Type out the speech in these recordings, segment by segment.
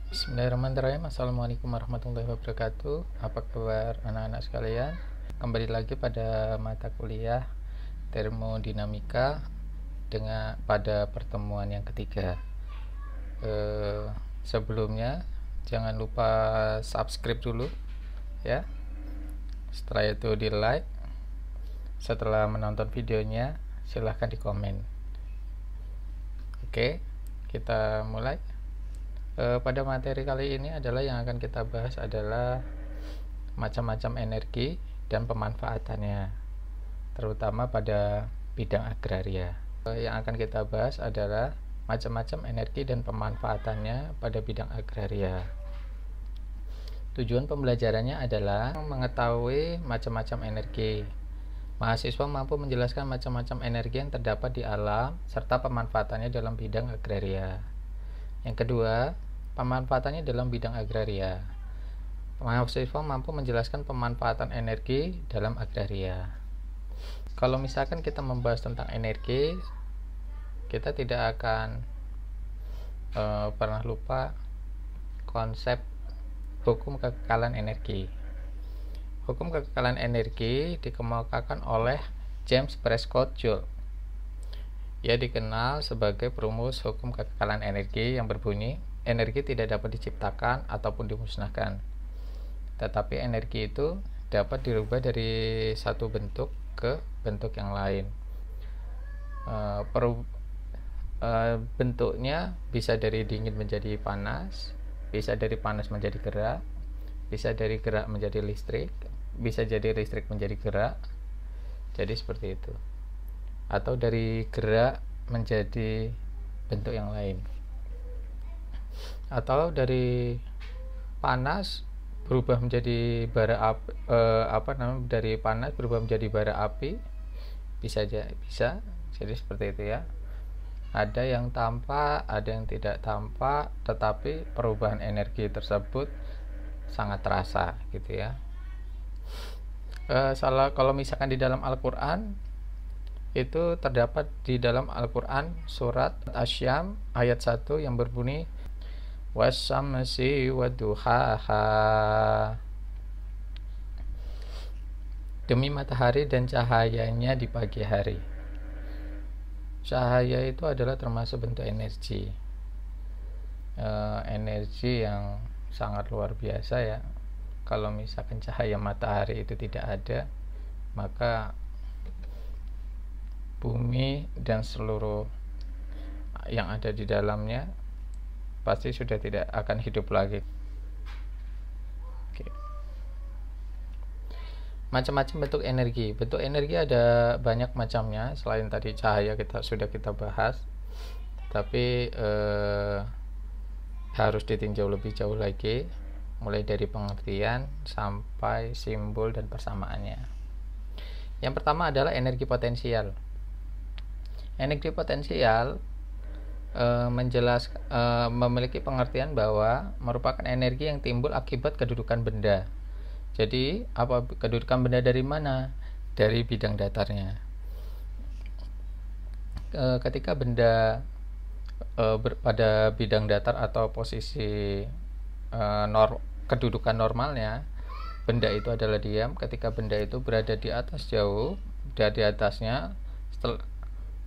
Bismillahirrahmanirrahim. Assalamualaikum warahmatullahi wabarakatuh. Apa kabar anak-anak sekalian? Kembali lagi pada mata kuliah termodinamika pada pertemuan yang ketiga. Sebelumnya jangan lupa subscribe dulu ya. Setelah itu di like. Setelah menonton videonya silahkan di komen. Oke, kita mulai. Pada materi kali ini adalah yang akan kita bahas adalah macam-macam energi dan pemanfaatannya, terutama pada bidang agraria. Yang akan kita bahas adalah macam-macam energi dan pemanfaatannya pada bidang agraria. Tujuan pembelajarannya adalah mengetahui macam-macam energi. Mahasiswa mampu menjelaskan macam-macam energi yang terdapat di alam serta pemanfaatannya dalam bidang agraria. Yang kedua, pemanfaatannya dalam bidang agraria. Mahasiswa mampu menjelaskan pemanfaatan energi dalam agraria. Kalau misalkan kita membahas tentang energi, kita tidak akan pernah lupa konsep hukum kekekalan energi. Hukum kekekalan energi dikemukakan oleh James Prescott Joule. Ia dikenal sebagai perumus hukum kekekalan energi yang berbunyi, energi tidak dapat diciptakan ataupun dimusnahkan, tetapi energi itu dapat dirubah dari satu bentuk ke bentuk yang lain. Bentuknya bisa dari dingin menjadi panas, bisa dari panas menjadi gerak, bisa dari gerak menjadi listrik, bisa jadi listrik menjadi gerak. Jadi seperti itu. Atau dari gerak menjadi bentuk yang lain, atau dari panas berubah menjadi bara api, dari panas berubah menjadi bara api, bisa jadi seperti itu ya. Ada yang tampak, ada yang tidak tampak, tetapi perubahan energi tersebut sangat terasa gitu ya. Kalau misalkan di dalam Al-Quran, itu terdapat di dalam Al-Quran surat Asy-Syams ayat 1 yang berbunyi wasyamsi wadduhaha, demi matahari dan cahayanya di pagi hari. Cahaya itu adalah termasuk bentuk energi, energi yang sangat luar biasa ya. Kalau misalkan cahaya matahari itu tidak ada, maka bumi dan seluruh yang ada di dalamnya pasti sudah tidak akan hidup lagi. Oke. Macam-macam bentuk energi. Bentuk energi ada banyak macamnya. Selain tadi cahaya sudah kita bahas, tapi harus ditinjau lebih jauh lagi, mulai dari pengertian sampai simbol dan persamaannya. Yang pertama adalah energi potensial. Energi potensial memiliki pengertian bahwa merupakan energi yang timbul akibat kedudukan benda. Jadi, apa kedudukan benda dari mana? Dari bidang datarnya. Ketika benda pada bidang datar atau posisi kedudukan normalnya, benda itu adalah diam. Ketika benda itu berada di atas jauh, di atasnya,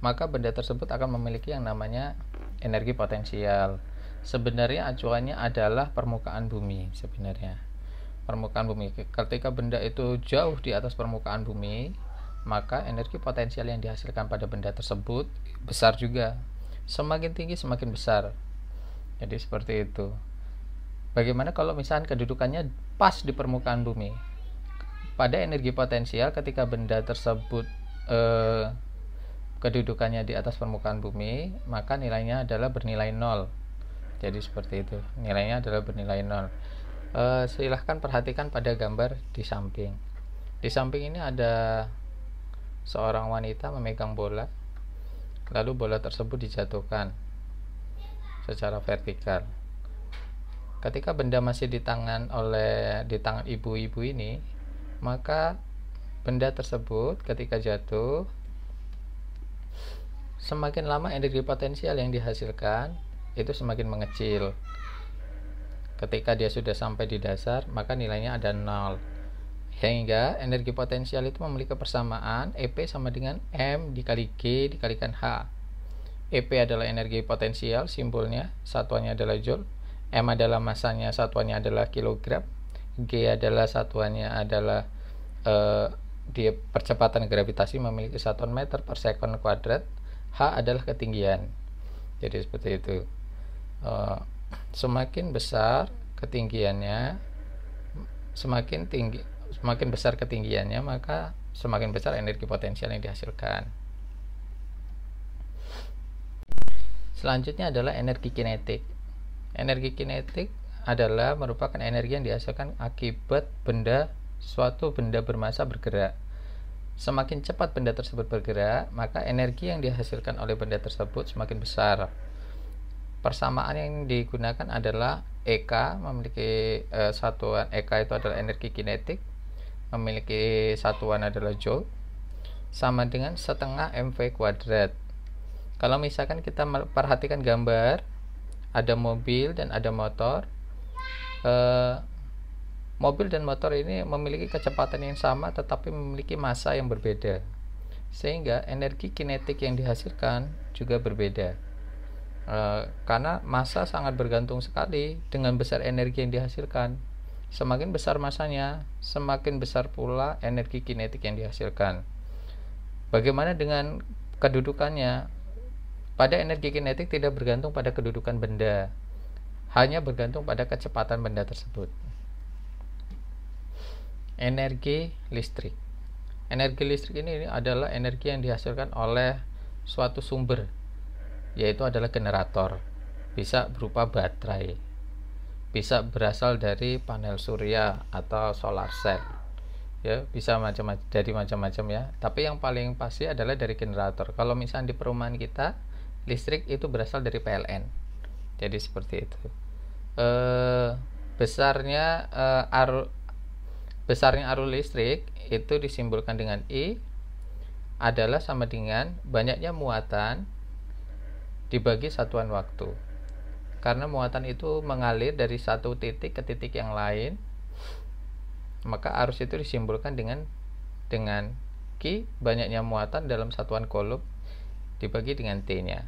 maka benda tersebut akan memiliki yang namanya energi potensial. Sebenarnya acuannya adalah permukaan bumi. Permukaan bumi. Ketika benda itu jauh di atas permukaan bumi, maka energi potensial yang dihasilkan pada benda tersebut besar juga. Semakin tinggi semakin besar. Jadi seperti itu. Bagaimana kalau misalnya kedudukannya pas di permukaan bumi? Pada energi potensial, ketika benda tersebut kedudukannya di atas permukaan bumi, maka nilainya adalah bernilai 0. Jadi seperti itu, nilainya adalah bernilai 0. Silahkan perhatikan pada gambar di samping. Di samping ini ada seorang wanita memegang bola, lalu bola tersebut dijatuhkan secara vertikal. Ketika benda masih di tangan ibu-ibu ini, maka benda tersebut ketika jatuh, semakin lama energi potensial yang dihasilkan itu semakin mengecil. Ketika dia sudah sampai di dasar, maka nilainya ada 0. Sehingga energi potensial itu memiliki persamaan EP sama dengan M dikali G dikalikan H. EP adalah energi potensial, simbolnya, satuannya adalah joule. M adalah masanya, satuannya adalah kilogram. G adalah satuannya adalah di percepatan gravitasi memiliki satuan meter per sekon kuadrat. H adalah ketinggian. Jadi seperti itu. Semakin besar ketinggiannya, semakin besar ketinggiannya, maka semakin besar energi potensial yang dihasilkan. Selanjutnya adalah energi kinetik. Energi kinetik adalah merupakan energi yang dihasilkan akibat suatu benda bermassa bergerak. Semakin cepat benda tersebut bergerak, maka energi yang dihasilkan oleh benda tersebut semakin besar. Persamaan yang digunakan adalah EK, memiliki satuan EK itu adalah energi kinetik, memiliki satuan adalah joule, sama dengan setengah MV kuadrat. Kalau misalkan kita perhatikan gambar, ada mobil dan ada motor. Mobil dan motor ini memiliki kecepatan yang sama tetapi memiliki massa yang berbeda, sehingga energi kinetik yang dihasilkan juga berbeda. Karena massa sangat bergantung sekali dengan besar energi yang dihasilkan. Semakin besar massanya, semakin besar pula energi kinetik yang dihasilkan. Bagaimana dengan kedudukannya? Pada energi kinetik tidak bergantung pada kedudukan benda, hanya bergantung pada kecepatan benda tersebut. Energi listrik. Energi listrik ini adalah energi yang dihasilkan oleh suatu sumber, yaitu adalah generator. Bisa berupa baterai, bisa berasal dari panel surya atau solar cell, ya, bisa macam-macam ya. Tapi yang paling pasti adalah dari generator. Kalau misalnya di perumahan kita, listrik itu berasal dari PLN. Jadi seperti itu. Besarnya arus listrik itu disimbolkan dengan I adalah sama dengan banyaknya muatan dibagi satuan waktu. Karena muatan itu mengalir dari satu titik ke titik yang lain, maka arus itu disimbolkan dengan Q, banyaknya muatan dalam satuan coulomb dibagi dengan T-nya.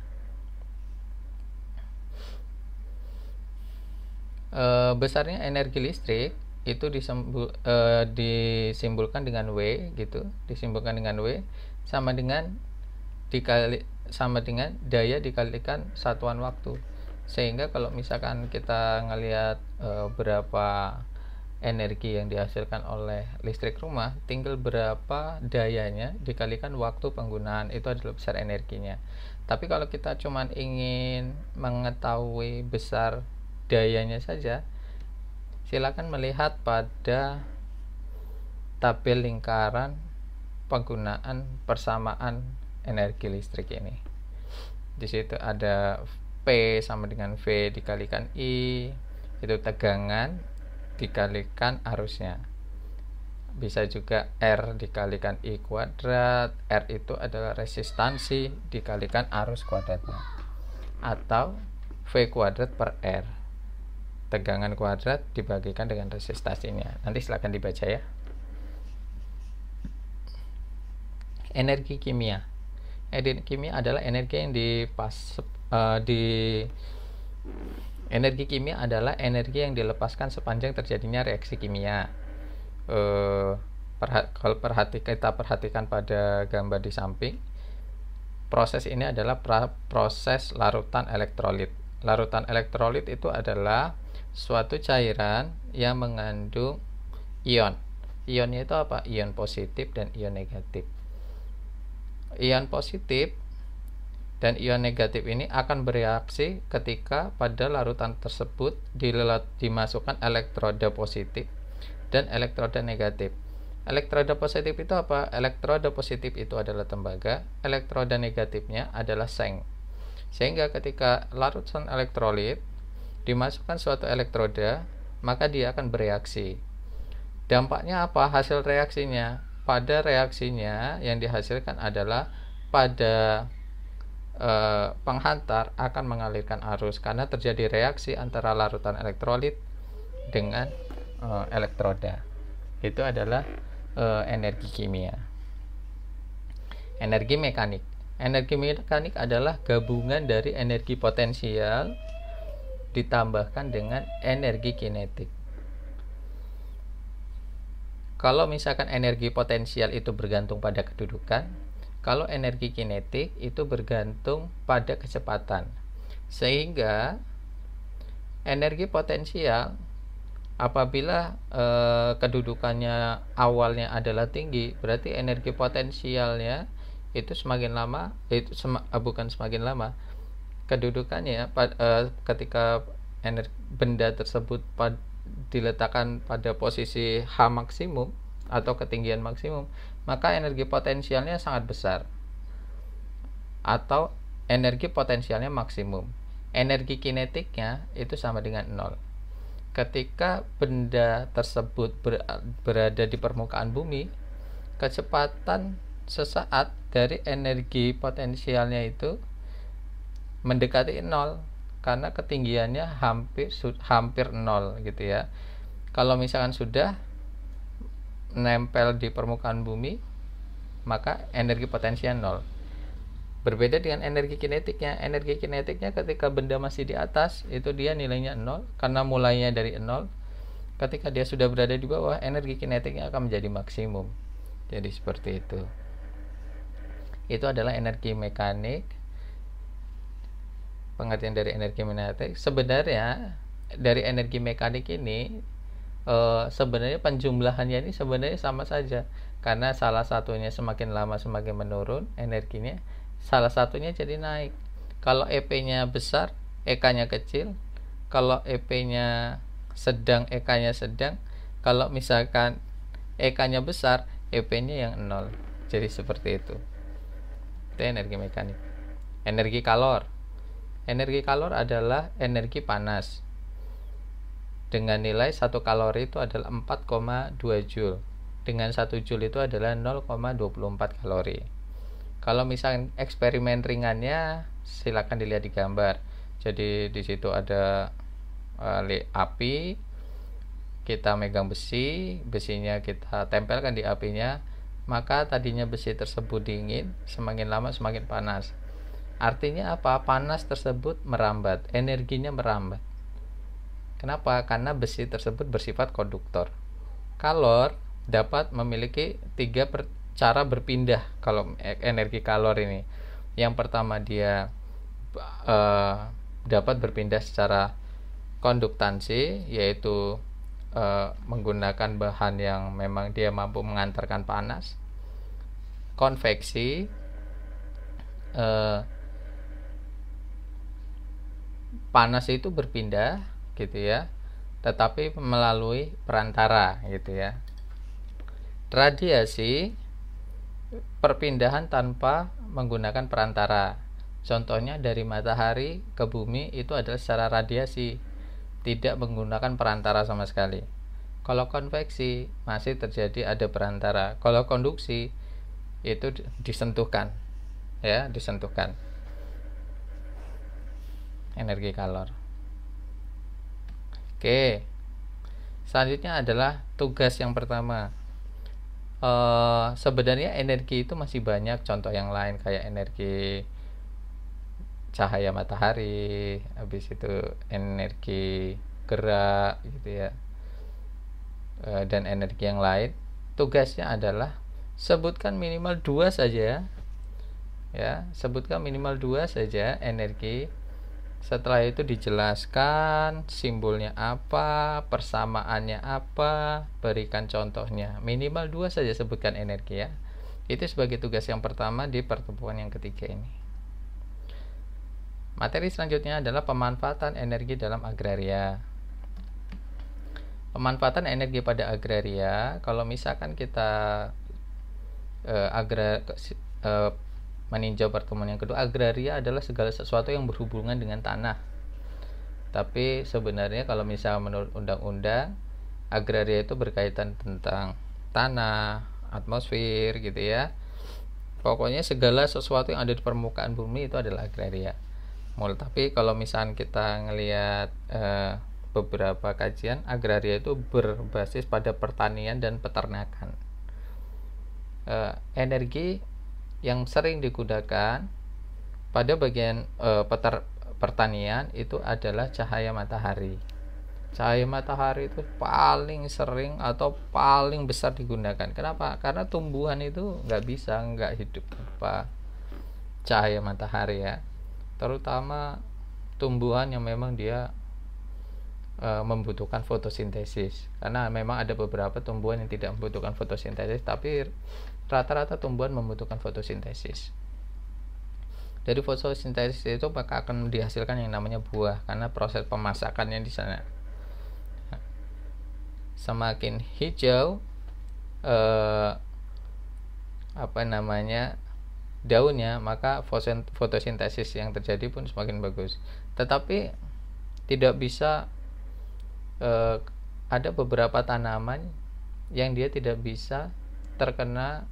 Besarnya energi listrik itu disimbolkan dengan W gitu, disimbolkan dengan W sama dengan daya dikalikan satuan waktu. Sehingga kalau misalkan kita ngelihat berapa energi yang dihasilkan oleh listrik rumah, tinggal berapa dayanya dikalikan waktu penggunaan, itu adalah besar energinya. Tapi kalau kita cuma ingin mengetahui besar dayanya saja, silakan melihat pada tabel lingkaran penggunaan persamaan energi listrik ini. Di situ ada P sama dengan V dikalikan I, itu tegangan dikalikan arusnya. Bisa juga R dikalikan I kuadrat, R itu adalah resistansi dikalikan arus kuadratnya, atau V kuadrat per R, tegangan kuadrat dibagikan dengan resistansinya. Nanti silahkan dibaca ya. Energi kimia. Energi kimia adalah energi yang energi kimia adalah energi yang dilepaskan sepanjang terjadinya reaksi kimia. Kalau kita perhatikan pada gambar di samping, proses ini adalah proses larutan elektrolit. Larutan elektrolit itu adalah suatu cairan yang mengandung ion. Ionnya itu apa? Ion positif dan ion negatif. Ion positif dan ion negatif ini akan bereaksi ketika pada larutan tersebut dimasukkan elektroda positif dan elektroda negatif. Elektroda positif itu apa? Elektroda positif itu adalah tembaga, elektroda negatifnya adalah seng. Sehingga ketika larutan elektrolit dimasukkan suatu elektroda, maka dia akan bereaksi. Dampaknya apa? Hasil reaksinya, pada reaksinya yang dihasilkan adalah pada penghantar akan mengalirkan arus karena terjadi reaksi antara larutan elektrolit dengan elektroda. Itu adalah energi kimia. Energi mekanik. Energi mekanik adalah gabungan dari energi potensial ditambahkan dengan energi kinetik. Kalau misalkan energi potensial itu bergantung pada kedudukan, kalau energi kinetik itu bergantung pada kecepatan. Sehingga energi potensial apabila kedudukannya awalnya adalah tinggi, berarti energi potensialnya itu semakin lama, bukan semakin lama, kedudukannya ketika benda tersebut diletakkan pada posisi H maksimum atau ketinggian maksimum, maka energi potensialnya sangat besar atau energi potensialnya maksimum. Energi kinetiknya itu sama dengan 0. Ketika benda tersebut berada di permukaan bumi, kecepatan sesaat dari energi potensialnya itu mendekati 0 karena ketinggiannya hampir 0 gitu ya. Kalau misalkan sudah nempel di permukaan bumi, maka energi potensial 0. Berbeda dengan energi kinetiknya. Energi kinetiknya ketika benda masih di atas, itu dia nilainya 0 karena mulainya dari 0. Ketika dia sudah berada di bawah, energi kinetiknya akan menjadi maksimum. Jadi seperti itu. Itu adalah energi mekanik. Pengertian dari energi mekanik. Sebenarnya dari energi mekanik ini sebenarnya penjumlahannya ini sebenarnya sama saja, karena salah satunya semakin lama semakin menurun energinya, salah satunya jadi naik. Kalau EP-nya besar, EK-nya kecil. Kalau EP-nya sedang, EK-nya sedang. Kalau misalkan EK-nya besar, EP-nya yang 0. Jadi seperti itu. Itu energi mekanik. Energi kalor. Energi kalor adalah energi panas. Dengan nilai 1 kalori itu adalah 4,2 Joule. Dengan 1 Joule itu adalah 0,24 kalori. Kalau misalnya eksperimen ringannya, silakan dilihat di gambar. Jadi di situ ada api, kita megang besinya kita tempelkan di apinya, maka tadinya besi tersebut dingin, semakin lama semakin panas. Artinya apa? Panas tersebut merambat, energinya merambat. Kenapa? Karena besi tersebut bersifat konduktor. Kalor dapat memiliki 3 cara berpindah kalau energi kalor ini. Yang pertama, dia dapat berpindah secara konduktansi, yaitu menggunakan bahan yang memang dia mampu mengantarkan panas. Konveksi, panas itu berpindah gitu ya, tetapi melalui perantara gitu ya. Radiasi, perpindahan tanpa menggunakan perantara. Contohnya dari matahari ke bumi itu adalah secara radiasi, tidak menggunakan perantara sama sekali. Kalau konveksi masih terjadi ada perantara. Kalau konduksi itu disentuhkan ya, disentuhkan. Energi kalor. Oke. Selanjutnya adalah tugas yang pertama. Sebenarnya energi itu masih banyak contoh yang lain, kayak energi cahaya matahari, habis itu energi gerak gitu ya, dan energi yang lain. Tugasnya adalah sebutkan minimal 2 saja ya, sebutkan minimal 2 saja energi. Setelah itu dijelaskan simbolnya apa, persamaannya apa, berikan contohnya. Minimal 2 saja sebutkan energi ya. Itu sebagai tugas yang pertama di pertemuan yang ketiga ini. Materi selanjutnya adalah pemanfaatan energi dalam agraria. Pemanfaatan energi pada agraria, kalau misalkan kita meninjau pertemuan yang kedua, agraria adalah segala sesuatu yang berhubungan dengan tanah. Tapi sebenarnya kalau misalnya menurut undang-undang, agraria itu berkaitan tentang tanah, atmosfer gitu ya. Pokoknya segala sesuatu yang ada di permukaan bumi itu adalah agraria. Tapi kalau misalnya kita ngelihat beberapa kajian, agraria itu berbasis pada pertanian dan peternakan. Energi yang sering digunakan pada bagian pertanian itu adalah cahaya matahari. Cahaya matahari itu paling sering atau paling besar digunakan. Kenapa? Karena tumbuhan itu nggak hidup tanpa cahaya matahari ya. Terutama tumbuhan yang memang dia membutuhkan fotosintesis. Karena memang ada beberapa tumbuhan yang tidak membutuhkan fotosintesis, tapi rata-rata tumbuhan membutuhkan fotosintesis. Dari fotosintesis itu maka akan dihasilkan yang namanya buah, karena proses pemasakannya di sana. Semakin hijau daunnya, maka fotosintesis yang terjadi pun semakin bagus. Tetapi tidak bisa, ada beberapa tanaman yang dia tidak bisa terkena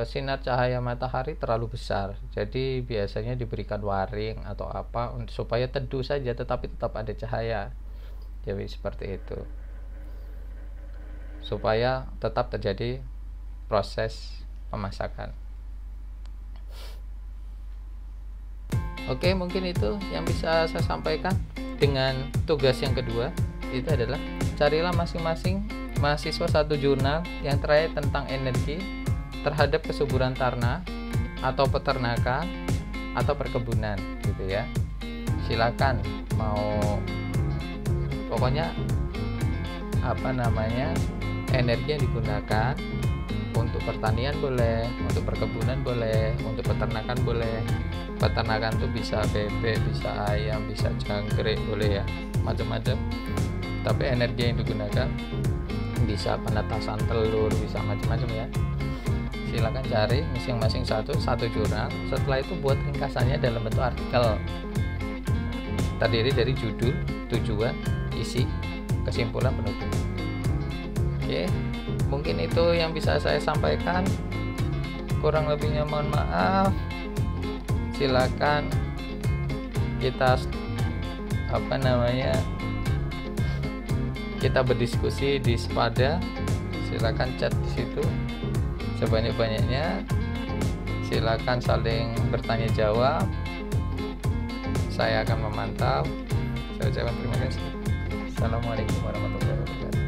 sinar cahaya matahari terlalu besar. Jadi biasanya diberikan waring atau apa supaya teduh saja tetapi tetap ada cahaya. Jadi seperti itu, supaya tetap terjadi proses pemasakan. Oke, mungkin itu yang bisa saya sampaikan. Dengan tugas yang kedua itu adalah carilah masing-masing mahasiswa satu jurnal yang terkait tentang energi terhadap kesuburan tanah atau peternakan atau perkebunan gitu ya. Silakan mau pokoknya energi yang digunakan untuk pertanian boleh, untuk perkebunan boleh, untuk peternakan boleh. Peternakan tuh bisa bebek, bisa ayam, bisa jangkrik, boleh ya, macam-macam. Tapi energi yang digunakan bisa penetasan telur, bisa macam-macam ya. Silakan cari masing-masing satu jurnal. Setelah itu buat ringkasannya dalam bentuk artikel, terdiri dari judul, tujuan, isi, kesimpulan, penutup. Oke, mungkin itu yang bisa saya sampaikan. Kurang lebihnya mohon maaf. Silakan kita kita berdiskusi di Spada. Silakan chat di situ sebanyak-banyaknya. Silakan saling bertanya jawab. Saya akan memantau. Saya ucapkan terima kasih. Assalamualaikum warahmatullahi wabarakatuh.